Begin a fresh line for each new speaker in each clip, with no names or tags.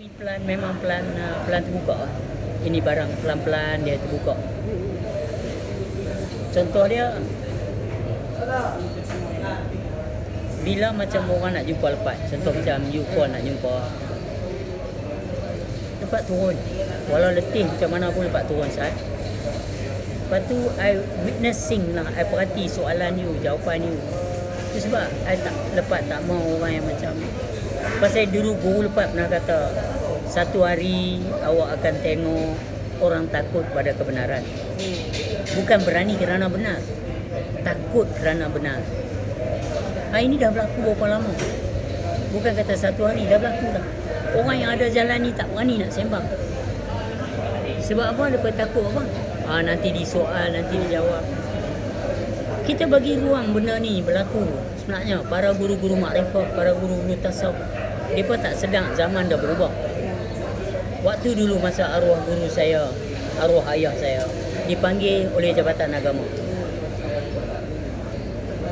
Tapi pelan, memang pelan terbuka. Ini barang pelan-pelan dia terbuka. Contoh dia, bila macam orang nak jumpa lepas, contoh macam you call nak jumpa, lepas turun, walau letih macam mana pun lepas turun saat. Lepas tu I witnessing lah, I perhati soalan you, jawapan you. Itu sebab I lepas tak mahu orang yang macam, pasal dulu guru lepas pernah kata, satu hari awak akan tengok orang takut pada kebenaran. Bukan berani kerana benar, takut kerana benar. Ini dah berlaku berapa lama? Bukan kata satu hari, dah berlaku dah. Orang yang ada jalan ni tak berani nak sembang. Sebab apa? Mereka takut apa? Nanti disoal, nanti dijawab. Kita bagi ruang benda ni berlaku. Sebenarnya para guru-guru makrifah, para guru-guru tasawuf, mereka tak sedang zaman dah berubah. Waktu dulu masa arwah guru saya, arwah ayah saya dipanggil oleh Jabatan Agama,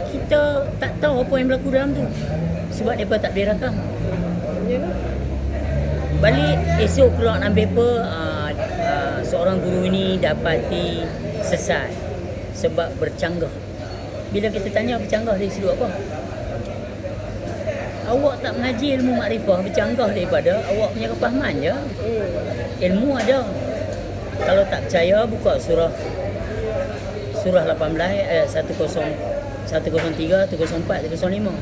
kita tak tahu apa yang berlaku dalam tu sebab mereka tak boleh rakam. Balik esok keluar dalam paper, seorang guru ini dapati sesat sebab bercanggah. Bila kita tanya bercanggah dari sudut apa? Awak tak mengaji ilmu makrifah, bercanggah daripada awak punya kepahaman je. Ilmu ada. Kalau tak percaya, buka surah 18 ayat 103, 104, 105.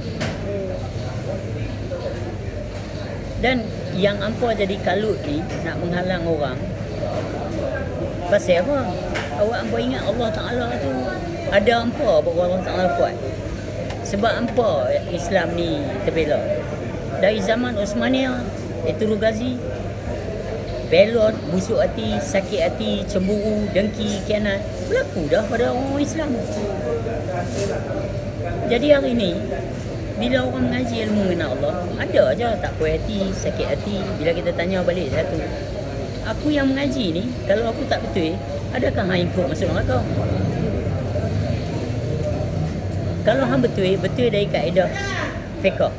Dan yang hampa jadi kalut ni nak menghalang orang. Pasal apa? Awak hampa ingat Allah Ta'ala tu ada hampa apa Allah Ta'ala buat. Sebab hampa Islam ni terbela. Dari zaman Osmaniyah, Etul Ghazi, belot, busuk hati, sakit hati, cemburu, dengki, khianat berlaku dah pada orang Islam. Jadi hari ni bila orang mengaji ilmu mengenal Allah, ada aja tak puas hati, sakit hati. Bila kita tanya balik satu, aku yang mengaji ni, kalau aku tak betul, adakah hang ikut masuk neraka? Kalau hang betul dari kaedah fiqh.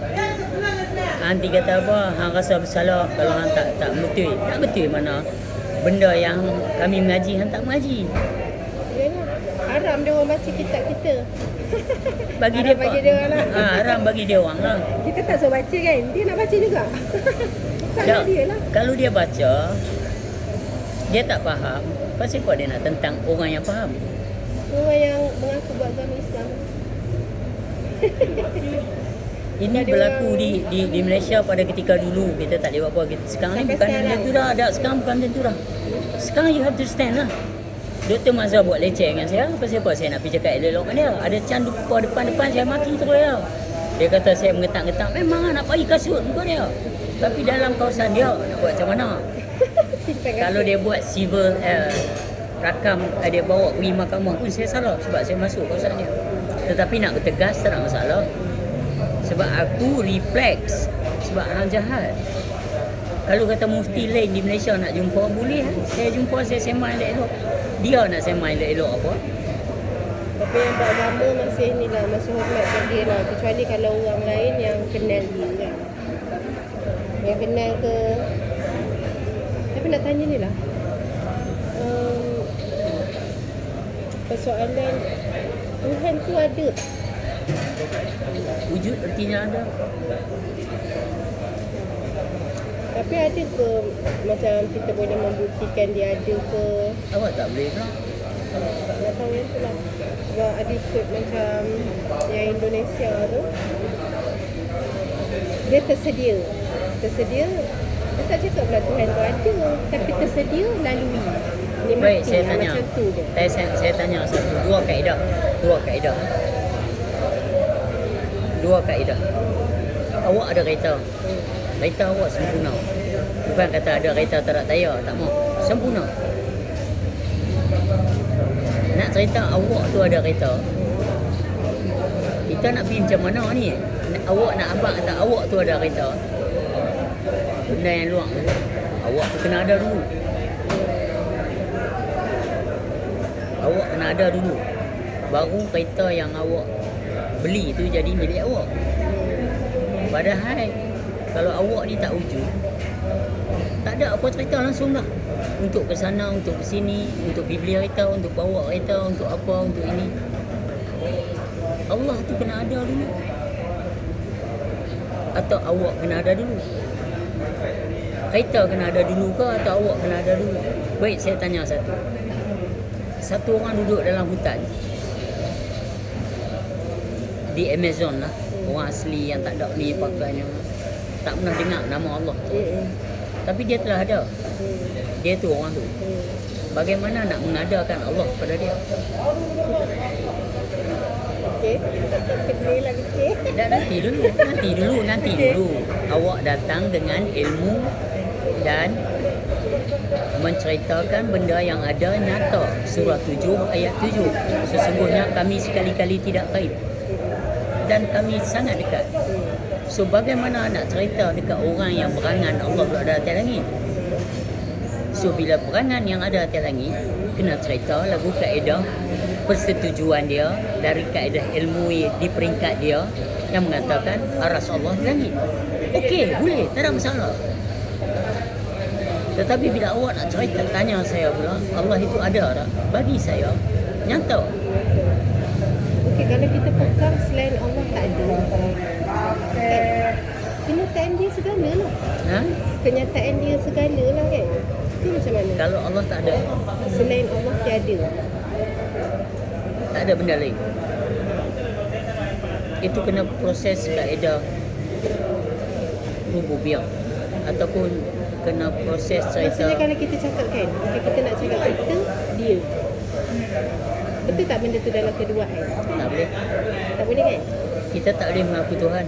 Nanti kata apa, hang rasa bersalah kalau hang tak betul. Tak betul mana benda yang kami mengaji hang tak mengaji.
Haram dia orang baca kitab kita.
Bagi
haram
dia
bagi dia orang lah.
Haram bagi dia orang lah.
Kita tak suruh baca kan, dia nak baca juga. Salah dia lah.
Kalau dia baca, dia tak faham, pasal apa dia nak tentang orang yang faham?
Orang yang mengaku buat agama Islam.
Ini berlaku di Malaysia pada ketika dulu. Kita tak boleh buat apa. Sekarang ni bukan macam tu dah. Sekarang bukan macam tu dah. Sekarang you have to stand lah. Dr. Mazhar buat leceh dengan saya. Pasal apa saya nak pergi cakap elok dengan dia? Ada can lupa depan-depan saya maki terus dia. Dia kata saya mengetak-ngetak. Memang nak pergi kasut muka dia. Tapi dalam kawasan dia nak buat macam mana? Kalau dia buat civil rakam, dia bawa pergi mahkamah pun saya salah sebab saya masuk kawasan dia. Tetapi nak bertegas tak ada masalah. Sebab aku refleks sebab hang jahat. Kalau kata mufti lain di Malaysia nak jumpa, boleh. Saya jumpa, saya sembang elok-elok. Dia nak sembang elok-elok apa?
Tapi yang beragama masih ni lah, masih hormat kat dia lah. Kecuali kalau orang lain yang kenal dia kan. Yang kenal ke. Tapi nak tanya ni lah. Persoalan Tuhan tu ada.
Wujud artinya ada.
Tapi ada ke macam kita boleh membuktikan dia ada ke?
Awak tak boleh tak?
Nak tahu yang tu lah. Sebab ada ikut macam yang Indonesia tu, dia tersedia. Dia tak cakap pula Tuhan tu ada, tapi tersedia lalui.
Baik, saya tanya.
Macam tu je.
Saya tanya satu, dua kaedah. Awak ada kereta. Kereta awak sempurna. Bukan kata ada kereta tak ada tayar, tak mau. Sempurna. Nak cerita awak tu ada kereta. Kita nak pergi macam mana ni? Awak nak abang kata awak tu ada kereta. Benda yang luang tu, awak tu kena ada dulu. Awak kena ada dulu. Baru kereta yang awak beli tu jadi milik awak. Padahal kalau awak ni tak wujud, Tak ada apa cerita langsung dah. Untuk ke sana, untuk ke sini, untuk beli kereta, untuk bawa kereta, untuk apa, untuk ini. Allah tu kena ada dulu. Atau awak kena ada dulu. Kereta kena ada dulu ke atau awak kena ada dulu? Baik, saya tanya satu. Satu orang duduk dalam hutan di Amazon lah, orang asli yang tak ada ni pakaiannya, tak pernah dengar nama Allah, tapi dia telah ada. Dia tu orang tu. Bagaimana nak mengadakan Allah pada dia?
Okey. Kedai lagi sikit.
Dan nanti dulu. Awak datang dengan ilmu dan menceritakan benda yang ada nyata. Surah 7 ayat 7. Sesungguhnya kami sekali-kali tidak gaib dan kami sangat dekat. So bagaimana nak cerita dekat orang yang berangan Allah berada atas langit? So bila berangan yang ada atas langit, kena cerita lagu kaedah persetujuan dia dari kaedah ilmu di peringkat dia yang mengatakan aras Allah di langit. Okey, boleh, tak ada masalah. Tetapi bila awak nak cerita, tanya saya pula, Allah itu ada tak? Bagi saya, nyata.
Okey, kalau kita pegang selain Allah tak ada. Kenyataan dia segala lah.
Ha?
Kenyataan dia segala lah kan. Itu macam mana?
Kalau Allah tak ada,
Selain Allah tiada.
tak ada benda lain. Itu kena proses kaedah rububiyah ataupun kena proses
Maksudnya
cerita.
kalau kita cakap kan, kita nak cakap kita, dia. Betul tak benda tu dalam keduaan?
Tak boleh.
Tak boleh kan?
Kita tak boleh mengaku Tuhan.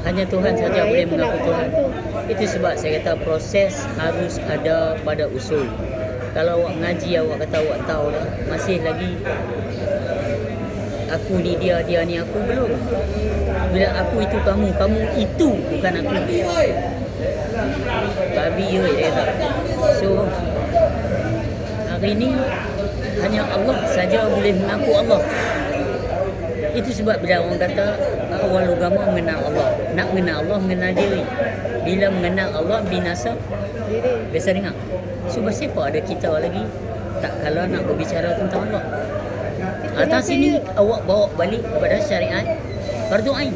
Hanya Tuhan saja boleh
itu nak
mengaku
faham
Tuhan.
tu.
Itu sebab saya kata proses harus ada pada usul. Kalau awak mengaji, awak kata awak tahu dah, masih lagi aku ni dia ni aku, belum. Bila aku itu kamu itu bukan aku. Babi je dia kata. So hari ni hanya Allah saja boleh mengaku Allah. Itu sebab bila orang kata awal agama mengenal Allah. Nak mengenal Allah, mengenal diri. Bila mengenal Allah, binasa. Biasa dengar. So siapa ada kita lagi tak kalau nak berbicara tentang Allah. Atas sini awak bawa balik kepada syariat fardu ain.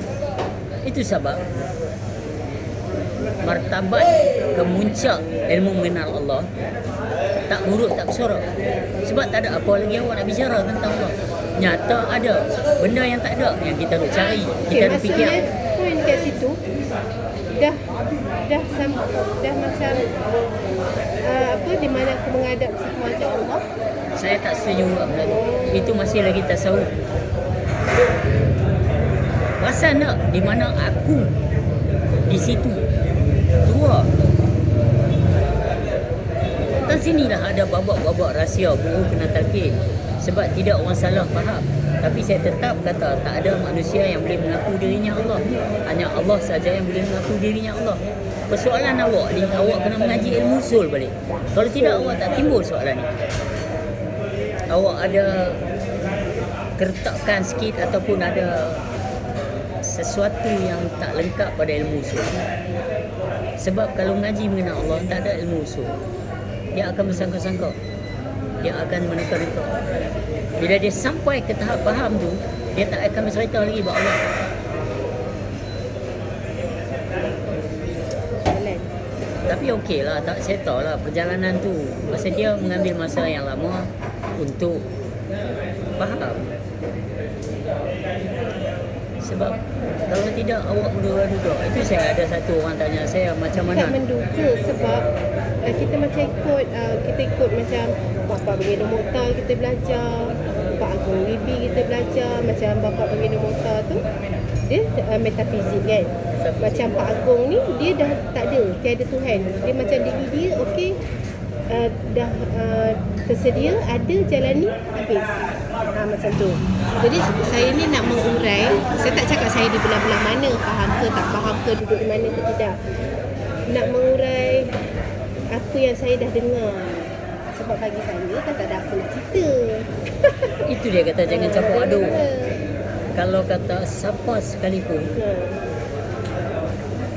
Itu sebab martabat kemuncak ilmu mengenal Allah tak buruk, tak bersorak. Sebab tak ada apa lagi awak nak bicara tentang Allah. Nyata ada benda yang tak ada yang kita nak cari, kita nak fikir.
Maksudnya poin kat situ dah macam apa di mana aku menghadap situ wajah Allah.
Saya tak setuju benda tu. Itu masih lagi tasawuf. Perasan tak di mana aku di situ? Dua. Dan sinilah ada babak-babak rahsia guru kena talqin. Sebab tidak orang salah faham. Tapi saya tetap kata tak ada manusia yang boleh mengaku dirinya Allah. Hanya Allah saja yang boleh mengaku dirinya Allah. Persoalan awak ni, awak kena mengaji ilmu usul balik. Kalau tidak, awak tak timbul soalan ni. Awak ada keretakan sikit ataupun ada sesuatu yang tak lengkap pada ilmu usul. Sebab kalau mengaji mengenal Allah, tak ada ilmu usul, dia akan bersangka-sangka, dia akan meneka-neka. Bila dia sampai ke tahap faham tu, dia tak akan bercerita lagi buat Allah. Tapi okey lah, tak, saya tahu lah perjalanan tu. Masa dia mengambil masa yang lama untuk faham. Sebab kalau tidak awak duduk. Itu saya ada satu orang tanya saya macam mana.
Tak menduga sebab kita macam ikut macam Bapa Baginda Mukhtar kita belajar, Pak Agong Wibi kita belajar, macam Bapa Baginda Mukhtar tu dia metafizik kan. Macam Pak Agong ni dia dah tak ada, tiada Tuhan. Dia macam diri dia okey, dah tersedia, ada jalani habis. Macam tu. Jadi saya ni nak mengurai, saya tak cakap saya di belah-belah mana, faham ke tak faham ke, duduk di mana ke tidak. Nak mengurai apa yang saya dah dengar. Sebab bagi saya kan tak ada apa nak cerita.
Itu dia kata jangan campur aduk. Kalau kata siapa sekalipun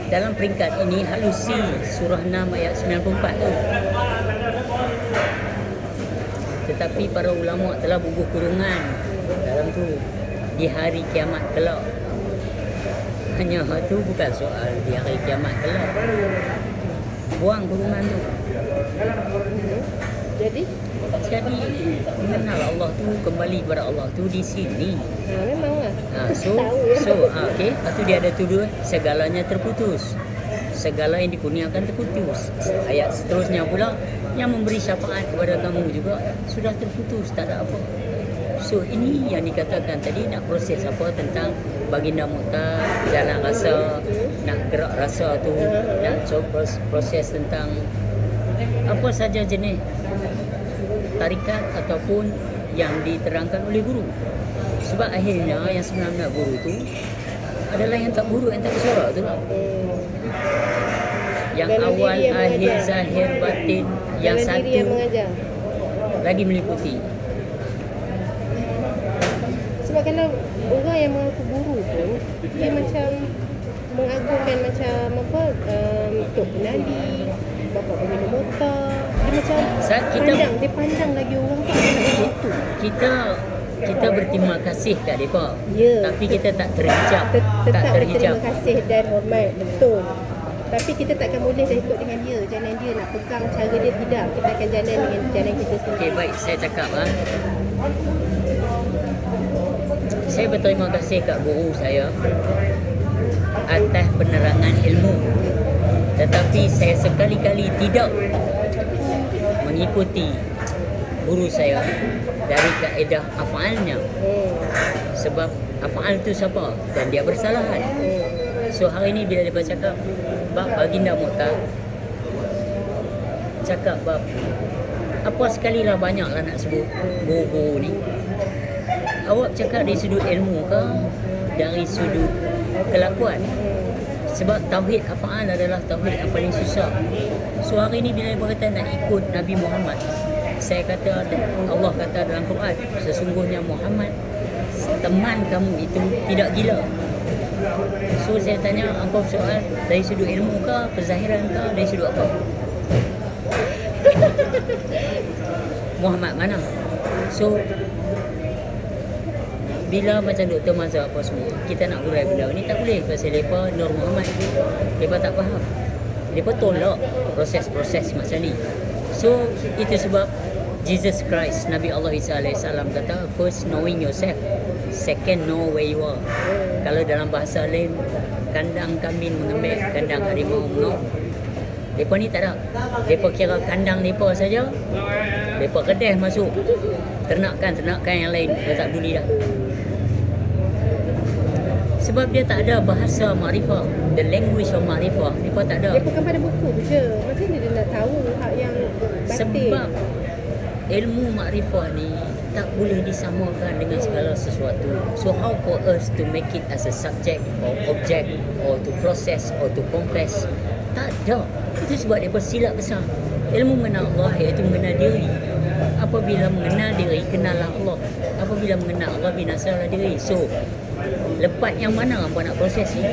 dalam peringkat ini halusi surah 6 ayat 94 tu. Tetapi para ulama telah bubuh kurungan dalam tu di hari kiamat kelak. Hanya tu bukan soal di hari kiamat kelak. Buang kurungan tu.
Jadi
mengenal Allah tu, kembali kepada Allah tu di sini.
Memanglah.
So okey, lepas tu dia ada tuduh segalanya terputus. Segala yang dikurniakan terputus. Ayat seterusnya pula, yang memberi syafaat kepada kamu juga sudah terputus, tak ada apa. So ini yang dikatakan tadi, nak proses apa tentang baginda Mu'taz, jalan rasa, nak gerak rasa tu, nak proses tentang apa saja jenis tarikat ataupun yang diterangkan oleh guru. Sebab akhirnya yang sebenarnya guru tu adalah yang tak guru, yang tak bersuara tu lah. Yang
dalam
awal, akhir,
mengajar.
zahir, batin. Yang
Dalam diri yang
satu
mengajar.
lagi meliputi.
Sebab kalau orang yang mengaku guru pun, dia macam mengagungkan macam apa, Tok Penali, Bapa Baginda Mu'taz. Dia macam dia pandang lagi orang tu macam itu.
Kita berterima kasih kat mereka.
Ya,
Tapi kita tak terhijab.
Tetap
tak terhijab.
berterima kasih dan hormat, betul. Tapi kita takkan boleh dah ikut dengan dia. Jalan dia nak pegang cara dia, tidak. Kita akan jalan dengan jalan kita sendiri.
Okey, baik, saya cakap saya berterima kasih kat guru saya atas penerangan ilmu. Tetapi saya sekali-kali tidak mengikuti guru saya dari kaedah af'alnya. Sebab af'al tu siapa? Dan dia bersalahan. So hari ni bila dia cakap bab baginda Mu'taz, cakap bab apa sekali lah banyaklah nak sebut guru-guru ni. Awak cakap dari sudut ilmu ke, dari sudut kelakuan? Sebab tauhid af'al adalah tauhid yang paling susah. So hari ni bila dia berkata nak ikut Nabi Muhammad, saya kata, Allah kata dalam Quran, sesungguhnya Muhammad teman kamu itu tidak gila. So saya tanya, apa soal dari sudut ilmu ke, kezahiran ke, dari sudut apa? Muhammad mana? So bila macam Dr. Mazhar apa semua, kita nak urai benda ni tak boleh. Pasal mereka Nur Muhammad, mereka tak faham, mereka tolak proses-proses macam ni. So itu sebab Jesus Christ, Nabi Allah Isa AS kata, first knowing yourself, second know where you are. Kalau dalam bahasa lain, kandang kambing mengambil, kandang harimau mengau. Mereka ni tak ada. Mereka kira kandang mereka saja, mereka kedai masuk. Ternakan yang lain, dia tak peduli dah. Sebab dia tak ada bahasa makrifah, the language of makrifah, mereka tak ada.
Dia bukan pada buku je. Macam mana dia nak tahu hak yang batin?
Sebab ilmu makrifah ni tak boleh disamakan dengan segala sesuatu. So how for us to make it as a subject or object or to process or to confess? Tak ada. Itu sebab dia bersilap besar. Ilmu mengenal Allah iaitu mengenal diri. Apabila mengenal diri, kenallah Allah. Apabila mengenal Allah, binasalah diri. So lepas yang mana hampa nak proses ni?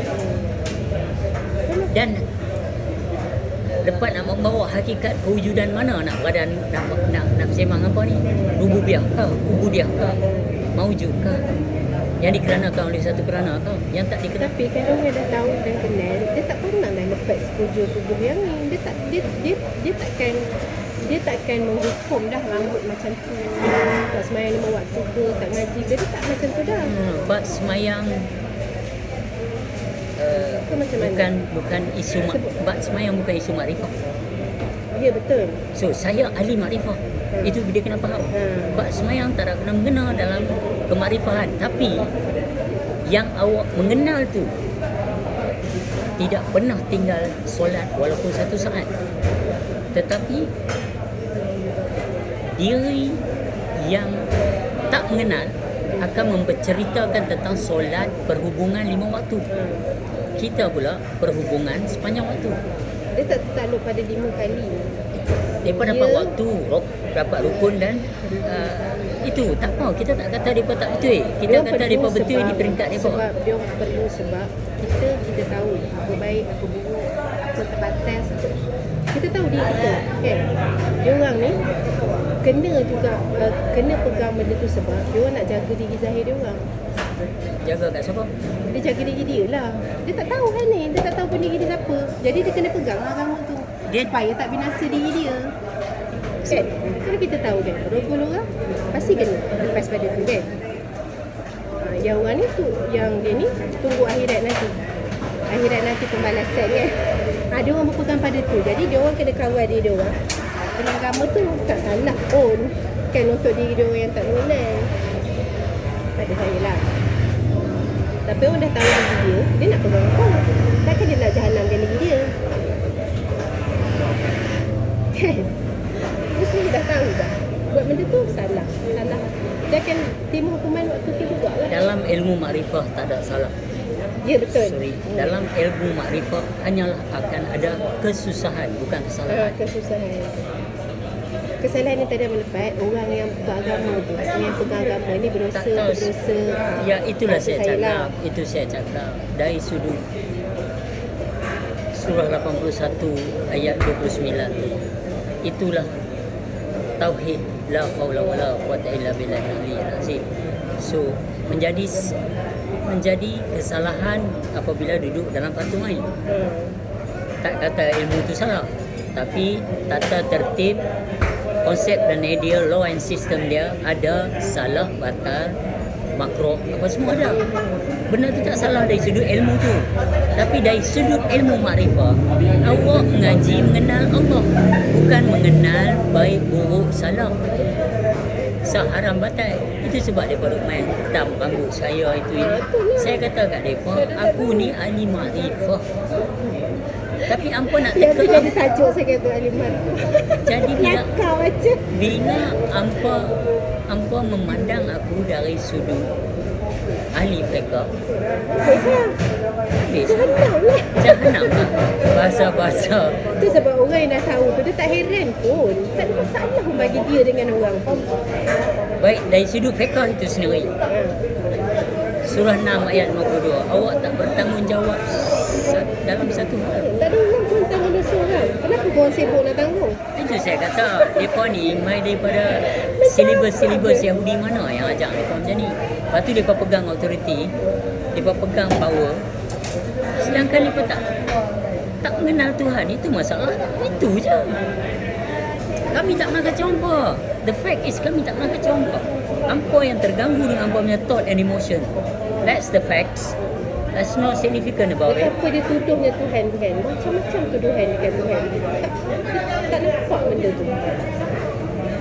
Dan lepas nak membawa hakikat kewujudan mana nak berada, nak semang apa ni? Rububiyah ke? Ubudiyah ke? Maujud ke? Yang dikeranakan oleh satu kerana ke? Yang tak dikeranakan.
Tapi kalau orang dah tahu dan kenal, dia tak pernah dah lepas sekujur tubuh yang ni. Dia takkan menghukum dah rambut macam tu. Tak semayang 5 waktu ke, tak ngaji ke, dia tak macam tu dah.
Bab semayang
macam mana?
bukan isu bab semayang bukan isu makrifah.
Ya, betul.
So saya ahli makrifah. Itu dia kena faham. Bab semayang tak ada kena mengena dalam kemakrifahan. Tapi yang awak mengenal tu tidak pernah tinggal solat walaupun satu saat. Tetapi diri yang tak mengenal akan menceritakan tentang solat berhubungan 5 waktu. Kita pula berhubungan sepanjang waktu.
Dia tak takluk pada 5 kali.
Mereka dapat waktu, dapat rukun dan Itu tak apa, kita tak kata mereka tak betul. Kita
Dia
kata
perlu
mereka betul
sebab-
di peringkat mereka.
Sebab dia perlu, sebab kita tahu apa baik, apa buruk, apa terbatas. Kita tahu diri kita, kan? Dia orang ni kena juga kena pegang benda tu sebab dia orang nak jaga diri zahir dia orang.
Jaga kat siapa?
Dia jaga diri dia lah. Dia tak tahu kan ni, dia tak tahu pun diri dia siapa. Jadi dia kena pegang agama tu supaya tak binasa diri dia. Kan? Kalau kita tahu kan, rogol orang pasti kena lepas pada tu kan. Yang orang ni tu, yang dia ni tunggu akhirat nanti. Akhirat nanti pembalasan kan. Dia orang berpegang pada tu. Jadi dia orang kena kawal diri dia orang. Dengan agama tu tak salah pun. Kan untuk diri dia orang yang tak mengenal. Pada saya lah. Tapi orang dah tahu diri dia, dia nak pegang apa? Takkan dia nak jahanamkan diri dia? Kan? Mesti dia dah tahu dah. Buat benda tu salah. Dia akan terima hukuman waktu tu juga lah.
Dalam ilmu makrifah tak ada salah.
Ya betul.
Dalam ilmu makrifah hanyalah akan ada kesusahan, bukan kesalahan.
Kesusahan. Kesalahan yang tak ada melekat, orang yang beragama tu, yang pegang agama ni berdosa.
Ya itulah saya cakap.
lah.
Itu saya cakap dari sudut surah 81 ayat 29 tu. Itulah tauhid la haula wala quwwata illa billahil aliyyil azim. So menjadi kesalahan apabila duduk dalam patung air. Tak kata ilmu itu salah, tapi tata tertib, konsep dan idea, law and system dia ada salah, batal, makruh, apa semua ada. Benda tu tak salah dari sudut ilmu tu, tapi dari sudut ilmu makrifah, awak mengaji mengenal Allah, bukan mengenal baik buruk salah, sah haram batal. Itu sebab mereka duk main hitam rambut saya itu ini. Saya kata kat mereka, aku ni ahli makrifah. Tapi hampa nak
Yang tu
teka.
jadi tajuk saya kata Aliman.
Jadi
Nakal macam.
bila hampa memandang aku dari sudut ahli fiqh, habis jahanam lah bahasa-bahasa.
Tu sebab orang yang dah tahu tu, dia tak heran pun. Tak ada masalah pun bagi dia dengan orang.
Baik dari sudut fiqh itu sendiri, surah 6 ayat 52, awak tak bertanggungjawab dalam satu hal.
Tak ada orang pun tanggung dosa orang. Kenapa korang sibuk nak tanggung?
Itu saya kata, mereka ni mai daripada silibus Yahudi mana yang ajak mereka macam ni. Lepas tu mereka pegang authority, mereka pegang power, sedangkan mereka tak mengenal Tuhan. Itu masalah. Itu je. Kami tak pernah kacau hampa. The fact is kami tak pernah kacau hampa. Hampa yang terganggu dengan hampa punya thought and emotion. That's the facts. That's not significant about it.
Betapa dia tuduhnya Tuhan kan. Macam-macam tuduhan dekat Tuhan. Tak nampak benda tu.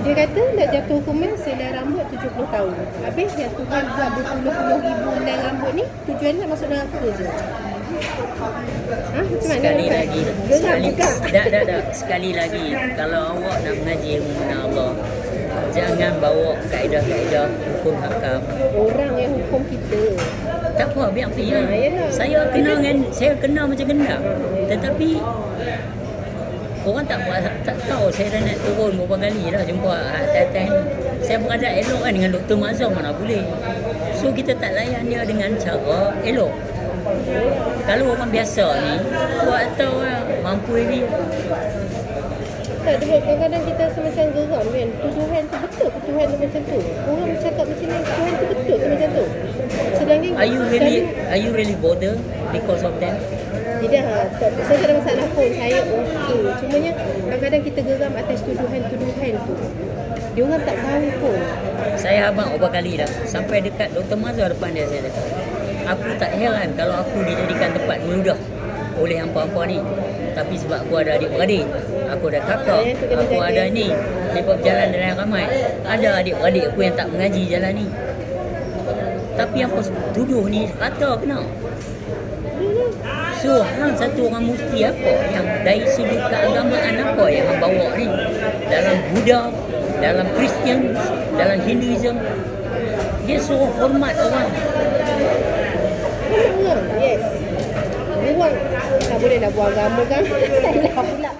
Dia kata nak jatuh hukuman selai rambut 70 tahun. Habis yang Tuhan buat berpuluh-puluh ribu helai rambut ni, tujuan nak masuk neraka je. Macam mana?
Sekali lagi.
Gerak.
Sekali lagi. Kalau awak nak mengaji ilmu mengenal Allah, jangan bawa kaedah-kaedah hukum hakam.
Orang yang hukum kita.
Tak apa, biar pergi lah.
Yalah.
Saya kenal macam kenal. Tetapi orang tak tahu saya dah nak turun beberapa kali dah jumpa atas-atas ni. Saya berada elok kan dengan Dr. Mazhar, mana boleh. So kita tak layan dia dengan cara elok. Kalau orang biasa ni buat atau mampu ini.
Tak ada, kadang-kadang kita rasa macam geram kan. Tuduhan tu betul ke Tuhan tu macam tu? Orang cakap macam ni, Tuhan tu betul ke macam tu? Sedangkan
Are you really bother because of them?
tidak, saya tak ada masalah pun. Saya okey. Cumanya kadang-kadang kita geram atas tuduhan-tuduhan tu. Dia orang tak tahu pun.
Saya abang beberapa kali dah sampai dekat Dr. Mazhar depan dia, saya kata, aku tak heran kalau aku dijadikan tempat meludah oleh hampa-hampa ni. Tapi sebab aku ada adik-beradik, aku ada kakak, aku ada ni, mereka berjalan dengan ramai. Ada adik-beradik aku yang tak mengaji jalan ni. Tapi apa tuduh ni kata kena. So, hang satu orang mufti apa yang dari sudut keagamaan apa yang hang bawa ni? Dalam Buddha, dalam Kristian, dalam Hinduism, dia suruh hormat orang.
Yes. Buang. Tak boleh lah buang agama kan. Salah pula.